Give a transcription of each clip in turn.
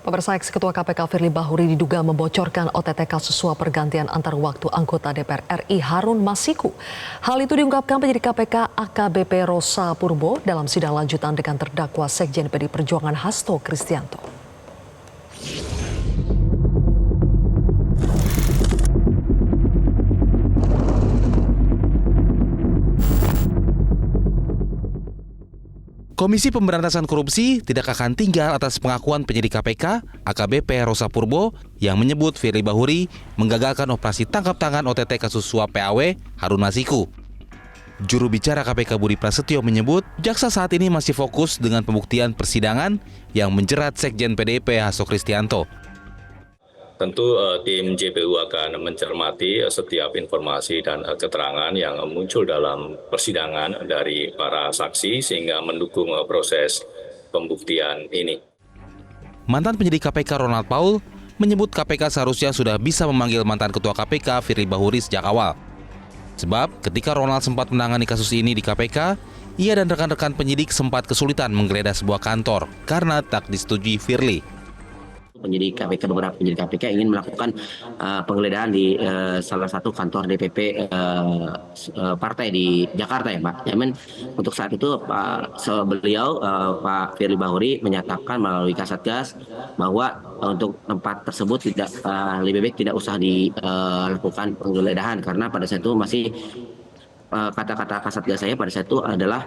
Pemirsa, Ex-Ketua KPK Firly Bahuri diduga membocorkan OTT kasus suap pergantian antar waktu anggota DPR RI Harun Masiku. Hal itu diungkapkan penyidik KPK AKBP Rosa Purbo dalam sidang lanjutan dengan terdakwa Sekjen PD Perjuangan Hasto Kristianto. Komisi Pemberantasan Korupsi tidak akan tinggal atas pengakuan penyidik KPK AKBP Rosa Purbo yang menyebut Firly Bahuri menggagalkan operasi tangkap tangan OTT kasus suap PAW Harun Masiku. Juru bicara KPK Budi Prasetyo menyebut jaksa saat ini masih fokus dengan pembuktian persidangan yang menjerat Sekjen PDIP Hasto Kristianto. Tentu tim JPU akan mencermati setiap informasi dan keterangan yang muncul dalam persidangan dari para saksi sehingga mendukung proses pembuktian ini. Mantan penyidik KPK Ronald Paul menyebut KPK seharusnya sudah bisa memanggil mantan ketua KPK Firly Bahuri sejak awal. Sebab ketika Ronald sempat menangani kasus ini di KPK, ia dan rekan-rekan penyidik sempat kesulitan menggeledah sebuah kantor karena tak disetujui Firly. Beberapa penyidik KPK ingin melakukan penggeledahan di salah satu kantor DPP partai di Jakarta ya Pak. Namun untuk saat itu beliau Pak Firly Bahuri menyatakan melalui Kasatgas bahwa untuk tempat tersebut tidak lebih baik tidak usah dilakukan penggeledahan karena pada saat itu masih kata-kata Kasatgas saya pada saat itu adalah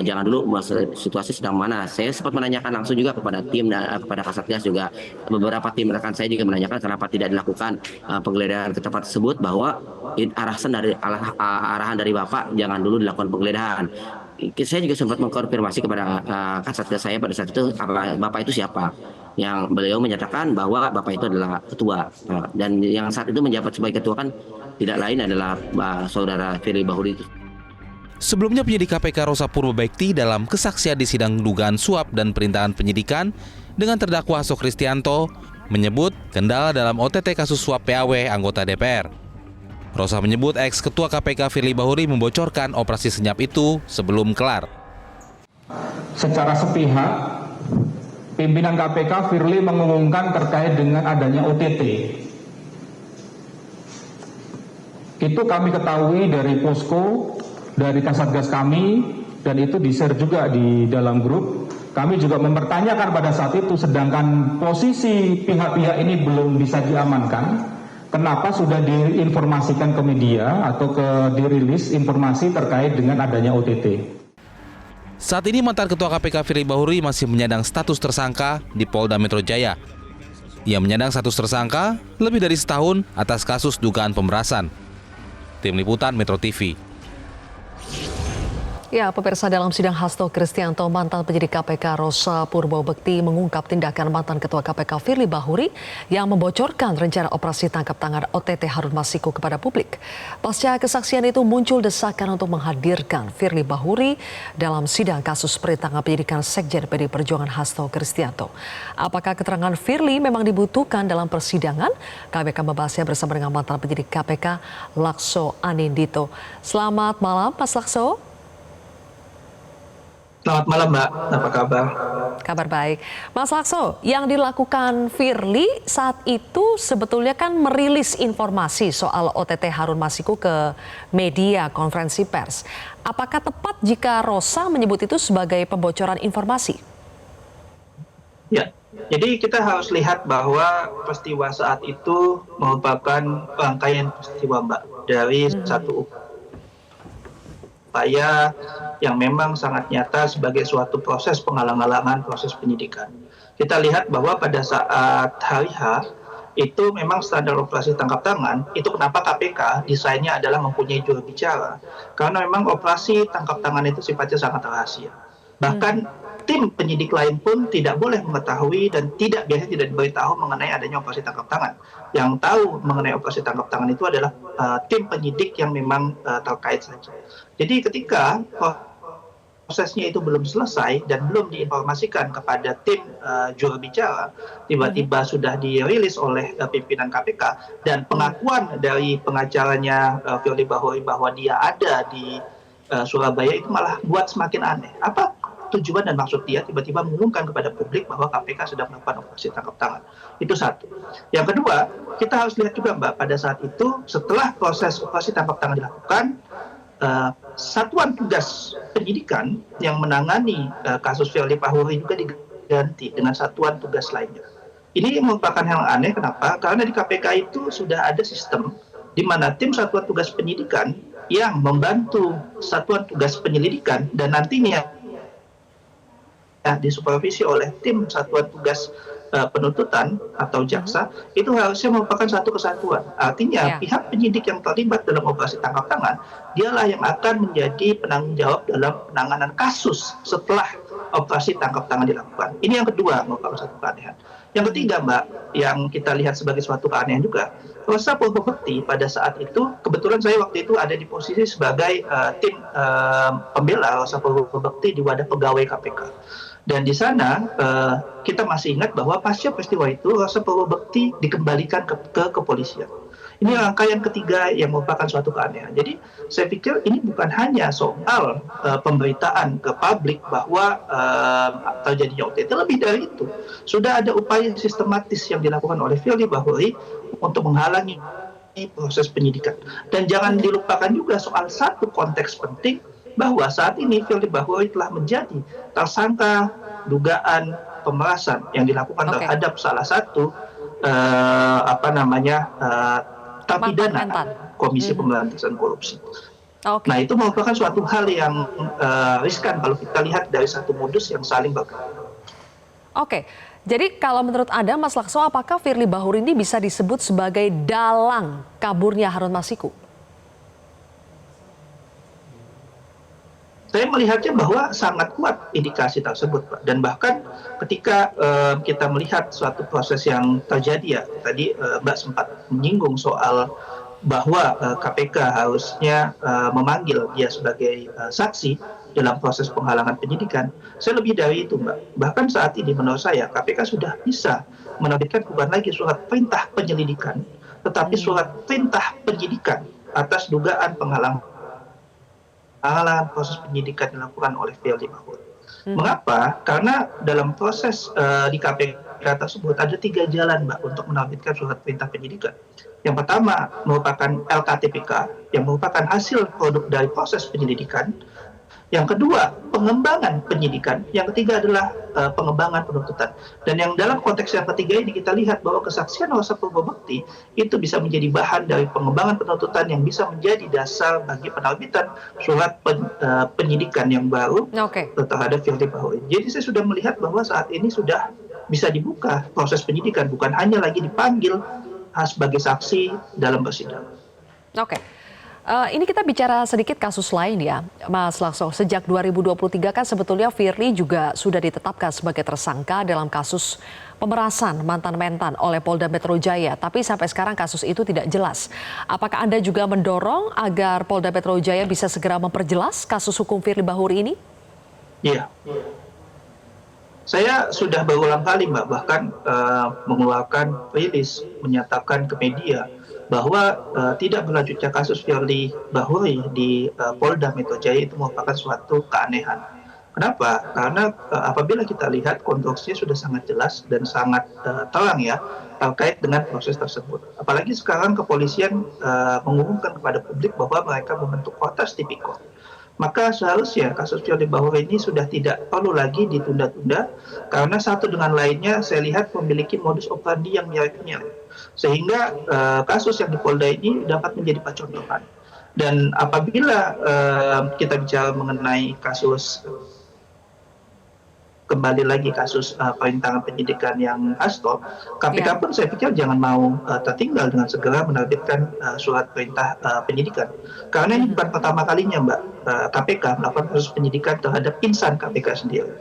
jangan dulu situasi sedang mana. Saya sempat menanyakan langsung juga kepada tim dan kepada Kasatgas juga beberapa tim rekan saya juga menanyakan kenapa tidak dilakukan penggeledahan ke tempat tersebut bahwa arahan dari Bapak jangan dulu dilakukan penggeledahan. Saya juga sempat mengkonfirmasi kepada Kasatgas saya pada saat itu Bapak itu siapa. Yang beliau menyatakan bahwa Bapak itu adalah ketua dan yang saat itu menjabat sebagai ketua kan tidak lain adalah saudara Firly Bahuri itu. Sebelumnya penyidik KPK Rosa Purbo Bekti dalam kesaksian di sidang dugaan suap dan perintahan penyidikan dengan terdakwa Hasto Kristianto menyebut kendala dalam OTT kasus suap PAW anggota DPR. Rosa menyebut ex-ketua KPK Firly Bahuri membocorkan operasi senyap itu sebelum kelar. Secara sepihak, pimpinan KPK Firly mengumumkan terkait dengan adanya OTT. Itu kami ketahui dari posko, dari Kasatgas kami, dan itu di-share juga di dalam grup. Kami juga mempertanyakan pada saat itu, sedangkan posisi pihak-pihak ini belum bisa diamankan, kenapa sudah diinformasikan ke media atau dirilis informasi terkait dengan adanya OTT. Saat ini mantan Ketua KPK Firly Bahuri masih menyandang status tersangka di Polda Metro Jaya. Ia menyandang status tersangka lebih dari setahun atas kasus dugaan pemerasan. Tim Liputan Metro TV. Ya, pemirsa, dalam sidang Hasto Kristianto, mantan penyidik KPK Rosa Purbo Bekti mengungkap tindakan mantan Ketua KPK Firly Bahuri yang membocorkan rencana operasi tangkap tangan OTT Harun Masiku kepada publik. Pasca kesaksian itu muncul desakan untuk menghadirkan Firly Bahuri dalam sidang kasus perintangan penyidikan Sekjen PD Perjuangan Hasto Kristianto. Apakah keterangan Firly memang dibutuhkan dalam persidangan? Kami akan membahasnya bersama dengan mantan penyidik KPK Lakso Anindito. Selamat malam, Mas Lakso. Selamat malam Mbak, apa kabar? Kabar baik. Mas Lakso, yang dilakukan Firly saat itu sebetulnya kan merilis informasi soal OTT Harun Masiku ke media konferensi pers. Apakah tepat jika Rosa menyebut itu sebagai pembocoran informasi? Ya, jadi kita harus lihat bahwa peristiwa saat itu merupakan rangkaian peristiwa Mbak dari satu upaya yang memang sangat nyata sebagai suatu proses penghalang-halangan proses penyidikan. Kita lihat bahwa pada saat hari H itu memang standar operasi tangkap tangan, itu kenapa KPK desainnya adalah mempunyai juru bicara. Karena memang operasi tangkap tangan itu sifatnya sangat rahasia. Bahkan tim penyidik lain pun tidak boleh mengetahui dan biasanya tidak diberitahu mengenai adanya operasi tangkap tangan. Yang tahu mengenai operasi tangkap tangan itu adalah tim penyidik yang memang terkait saja. Jadi ketika prosesnya itu belum selesai dan belum diinformasikan kepada tim juru bicara, tiba-tiba sudah dirilis oleh pimpinan KPK dan pengakuan dari pengacaranya Firly Bahuri bahwa dia ada di Surabaya itu malah buat semakin aneh. Apa tujuan dan maksud dia tiba-tiba mengumumkan kepada publik bahwa KPK sedang melakukan operasi tangkap tangan. Itu satu. Yang kedua, kita harus lihat juga Mbak, pada saat itu setelah proses operasi tangkap tangan dilakukan, satuan tugas penyidikan yang menangani kasus Firly Bahuri juga diganti dengan satuan tugas lainnya. Ini merupakan hal aneh, kenapa? Karena di KPK itu sudah ada sistem di mana tim satuan tugas penyidikan yang membantu satuan tugas penyelidikan dan nantinya disupervisi oleh tim satuan tugas penuntutan atau jaksa, itu harusnya merupakan satu kesatuan. Artinya pihak penyidik yang terlibat dalam operasi tangkap tangan, dialah yang akan menjadi penanggung jawab dalam penanganan kasus setelah operasi tangkap tangan dilakukan. Ini yang kedua, merupakan satu keanehan. Yang ketiga, Mbak, yang kita lihat sebagai suatu keanehan juga, Rosa Purwobekti pada saat itu, kebetulan saya waktu itu ada di posisi sebagai tim pembela Rosa Purwobekti di wadah pegawai KPK. Dan di sana kita masih ingat bahwa pasca peristiwa itu Rosa Purwobekti dikembalikan ke kepolisian. Ini rangkaian ketiga yang merupakan suatu keanehan. Jadi saya pikir ini bukan hanya soal pemberitaan ke publik bahwa terjadinya OTT, lebih dari itu. Sudah ada upaya sistematis yang dilakukan oleh Firly Bahuri untuk menghalangi proses penyidikan. Dan jangan dilupakan juga soal satu konteks penting, bahwa saat ini Firly Bahuri telah menjadi tersangka dugaan pemerasan yang dilakukan terhadap salah satu terpidana Komisi Pemberantasan Korupsi. Nah, itu merupakan suatu hal yang riskan kalau kita lihat dari satu modus yang saling berkaitan. Oke, jadi kalau menurut Anda, Mas Lakso, apakah Firly Bahuri ini bisa disebut sebagai dalang kaburnya Harun Masiku? Saya melihatnya bahwa sangat kuat indikasi tersebut, Pak. Dan bahkan ketika kita melihat suatu proses yang terjadi, ya tadi Mbak sempat menyinggung soal bahwa KPK harusnya memanggil dia sebagai saksi dalam proses penghalangan penyidikan. Saya lebih dari itu, Mbak. Bahkan saat ini menurut saya KPK sudah bisa menerbitkan bukan lagi surat perintah penyelidikan, tetapi surat perintah penyidikan atas dugaan penghalangan proses penyidikan dilakukan oleh Firly Bahuri. Mengapa? Karena dalam proses di KPK tersebut ada 3 jalan, Mbak, untuk menerbitkan surat perintah penyidikan. Yang pertama merupakan LKTPK, yang merupakan hasil produk dari proses penyelidikan. Yang kedua, pengembangan penyidikan. Yang ketiga adalah pengembangan penuntutan. Dan yang dalam konteks yang ketiga ini kita lihat bahwa kesaksian Rosa Purwobekti itu bisa menjadi bahan dari pengembangan penuntutan yang bisa menjadi dasar bagi penerbitan surat penyidikan yang baru terhadap Firly Bahuri. Jadi saya sudah melihat bahwa saat ini sudah bisa dibuka proses penyidikan, bukan hanya lagi dipanggil sebagai saksi dalam persidangan. Ini kita bicara sedikit kasus lain ya, Mas Lakso. Sejak 2023 kan sebetulnya Firly juga sudah ditetapkan sebagai tersangka dalam kasus pemerasan mantan mentan oleh Polda Metro Jaya. Tapi sampai sekarang kasus itu tidak jelas. Apakah Anda juga mendorong agar Polda Metro Jaya bisa segera memperjelas kasus hukum Firly Bahuri ini? Iya. Saya sudah berulang kali, Mbak, bahkan mengeluarkan rilis menyatakan ke media bahwa tidak berlanjutnya kasus Firly Bahuri di Polda Metro Jaya itu merupakan suatu keanehan. Kenapa? Karena apabila kita lihat konstruksinya sudah sangat jelas dan sangat terang ya terkait dengan proses tersebut. Apalagi sekarang kepolisian mengumumkan kepada publik bahwa mereka membentuk Kortes Tipikor. Maka seharusnya kasus Firly Bahuri ini sudah tidak perlu lagi ditunda-tunda karena satu dengan lainnya saya lihat memiliki modus operandi yang mirip-mirip. Sehingga kasus yang di Polda ini dapat menjadi pacontohan. Dan apabila kita bicara mengenai kasus kembali lagi kasus perintangan penyidikan yang hasto, KPK pun saya pikir jangan mau tertinggal dengan segera menerbitkan surat perintah penyidikan. Karena ini bukan pertama kalinya, Mbak, KPK melakukan proses penyidikan terhadap insan KPK sendiri.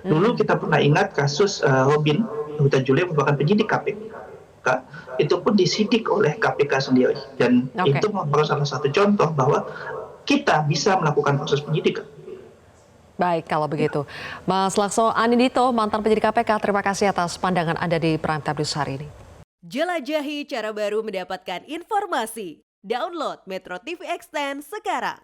Dulu kita pernah ingat kasus Robin Huta Julia merupakan penyidik KPK. Itu pun disidik oleh KPK sendiri. Dan itu merupakan salah satu contoh bahwa kita bisa melakukan proses penyidikan. Baik, kalau begitu. Mas Lakso Anindito, mantan penyidik KPK, terima kasih atas pandangan Anda di Prime Time News hari ini. Jelajahi cara baru mendapatkan informasi. Download Metro TV Extend sekarang.